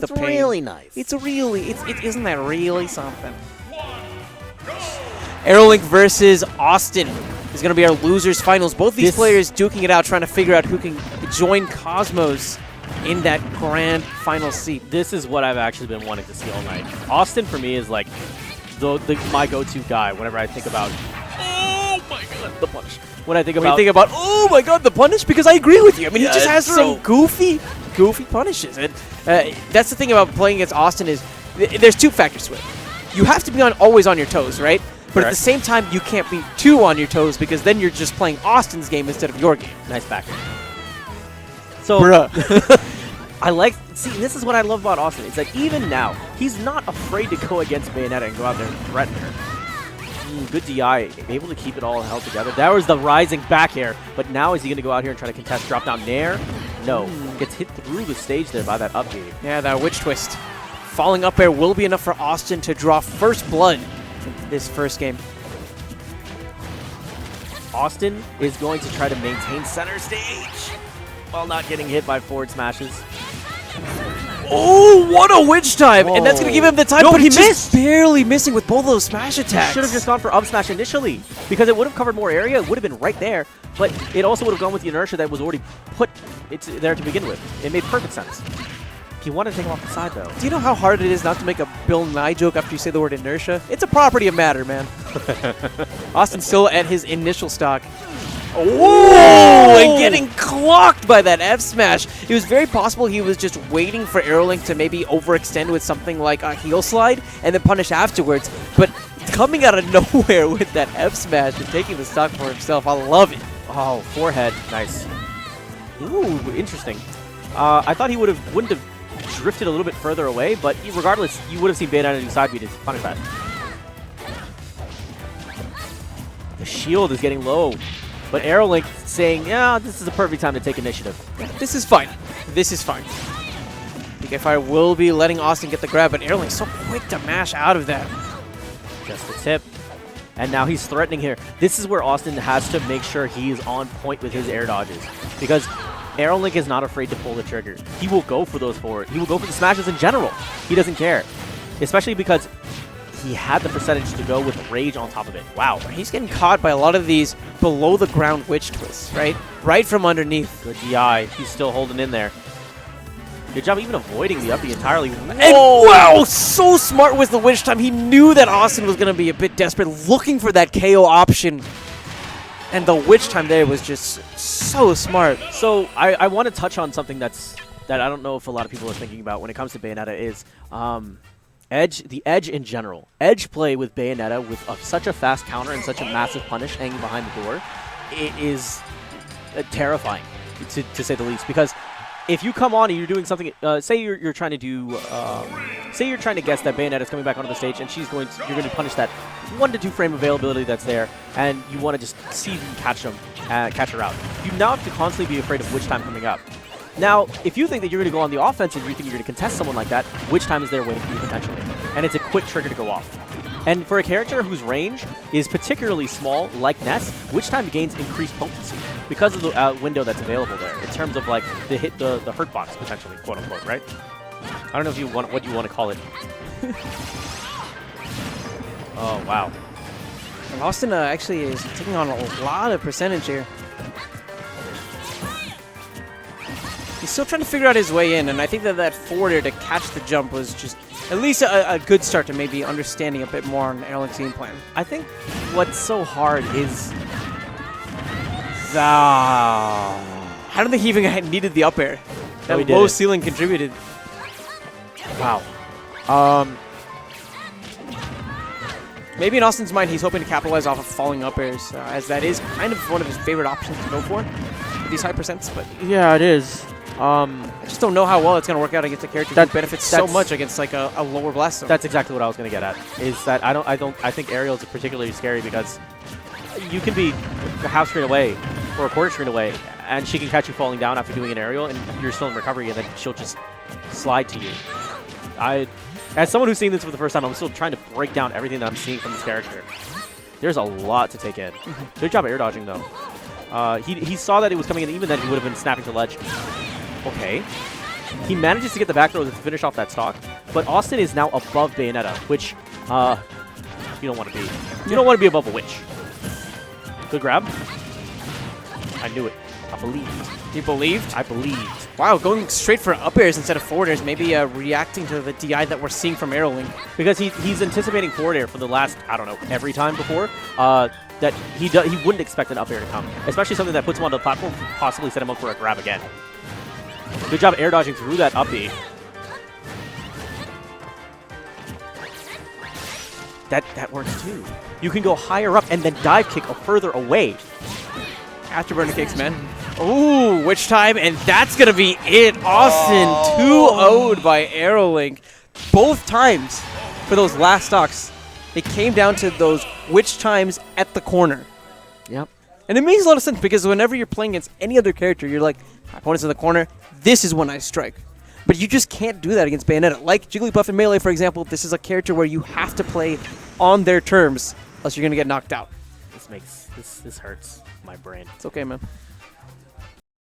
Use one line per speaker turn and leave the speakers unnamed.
the pain.
It's really nice.
It's isn't that really something? AeroLink versus Awestin is going to be our losers finals. Both these players duking it out, trying to figure out who can join Cosmos in that grand final seat.
This is what I've actually been wanting to see all night. Awestin for me is like my go-to guy whenever I think about, oh my god, the punish. When I think about,
oh my god, the punish, because I agree with you. I mean, he just has some goofy punishes. And that's the thing about playing against Awestin is there's two factors to it. You have to be always on your toes, right? But at the same time, you can't be too on your toes because then you're just playing Austin's game instead of your game.
Nice back. So, see, this is what I love about Awestin. It's that even now, he's not afraid to go against Bayonetta and go out there and threaten her. Good DI, able to keep it all held together. That was the rising back air, but now is he going to go out here and try to contest drop down Nair? No. Gets hit through the stage there by that up B.
Yeah, that witch twist. Falling up air will be enough for Awestin to draw first blood in this first game.
Awestin is going to try to maintain center stage while not getting hit by forward smashes.
Oh, what a witch time! Whoa. And that's going to give him the time, but he missed! Barely missing with both of those smash attacks.
He should have just gone for up smash initially, because it would have covered more area, it would have been right there, but it also would have gone with the inertia that was already put there to begin with. It made perfect sense. He wanted to take him off the side, though.
Do you know how hard it is not to make a Bill Nye joke after you say the word inertia? It's a property of matter, man. Awestin still at his initial stock. Oh, and getting clocked by that F smash. It was very possible he was just waiting for AeroLink to maybe overextend with something like a heel slide and then punish afterwards. But coming out of nowhere with that F smash and taking the stock for himself, I love it.
Oh, forehead, nice. Ooh, interesting. I thought he wouldn't have drifted a little bit further away, but regardless, you would have seen Bayonetta do side beat to punish that. The shield is getting low. But AeroLink saying, yeah, this is a perfect time to take initiative.
This is fine. This is fine. PK Fire will be letting Awestin get the grab, but AeroLink's so quick to mash out of that.
Just the tip. And now he's threatening here. This is where Awestin has to make sure he is on point with his air dodges. Because AeroLink is not afraid to pull the trigger. He will go for those forward. He will go for the smashes in general. He doesn't care. Especially because he had the percentage to go with rage on top of it. Wow.
He's getting caught by a lot of these below the ground witch twists, right? Right from underneath.
Good DI. He's still holding in there. Good job even avoiding the up entirely.
And wow, so smart was the witch time. He knew that Awestin was going to be a bit desperate, looking for that KO option. And the witch time there was just so smart.
So I want to touch on something that I don't know if a lot of people are thinking about when it comes to Bayonetta is the edge in general. Edge play with Bayonetta with such a fast counter and such a massive punish hanging behind the door, it is terrifying, to say the least. Because if you come on and you're doing something, say you're trying to do, say you're trying to guess that Bayonetta's coming back onto the stage and you're going to punish that 1 to 2 frame availability that's there, and you want to just see if you can catch her out. You now have to constantly be afraid of witch time coming up. Now, if you think that you're going to go on the offense and you think you're going to contest someone like that, witch time is there waiting for you potentially. And it's a quick trigger to go off. And for a character whose range is particularly small, like Ness, witch time gains increased potency because of the window that's available there in terms of like the hurt box potentially, quote unquote, right? I don't know if you want what you want to call it. Oh wow.
And Awestin actually is taking on a lot of percentage here. He's still trying to figure out his way in, and I think that forwarder to catch the jump was just at least a good start to maybe understanding a bit more on AeroLink's game plan.
I think what's so hard is
I don't think he even needed the up air. That low ceiling contributed.
Wow.
Maybe in Austin's mind, he's hoping to capitalize off of falling up airs, as that is kind of one of his favorite options to go for, these high percents. But
yeah, it is.
I just don't know how well it's going to work out against a character that benefits so much against like a lower blast zone.
That's exactly what I was going to get at. Is that I think Aerial is particularly scary because you can be a half screen away or a quarter screen away, and she can catch you falling down after doing an aerial, and you're still in recovery, and then she'll just slide to you. As someone who's seeing this for the first time, I'm still trying to break down everything that I'm seeing from this character. There's a lot to take in. Good job air dodging though. He saw that it was coming in, even then he would have been snapping to ledge. Okay. He manages to get the back throw to finish off that stock, but Awestin is now above Bayonetta, which you don't want to be. You don't want to be above a witch. Good grab. I knew it. I believed.
You believed?
I believed.
Wow, going straight for up airs instead of forward airs, maybe reacting to the DI that we're seeing from AeroLink.
Because he's anticipating forward air for the last, I don't know, every time before, that he wouldn't expect an up air to come. Especially something that puts him on the platform, possibly set him up for a grab again. Good job air dodging through that up B. That works too. You can go higher up and then dive kick further away.
Afterburner kicks, man. Ooh, witch time, and that's going to be it. Awestin 2-0'd by AeroLink. Both times for those last stocks, it came down to those witch times at the corner.
Yep.
And it makes a lot of sense because whenever you're playing against any other character, you're like, my opponent's in the corner, this is when I strike. But you just can't do that against Bayonetta. Like Jigglypuff in Melee, for example, this is a character where you have to play on their terms, else you're going to get knocked out.
This hurts my brain.
It's okay, man.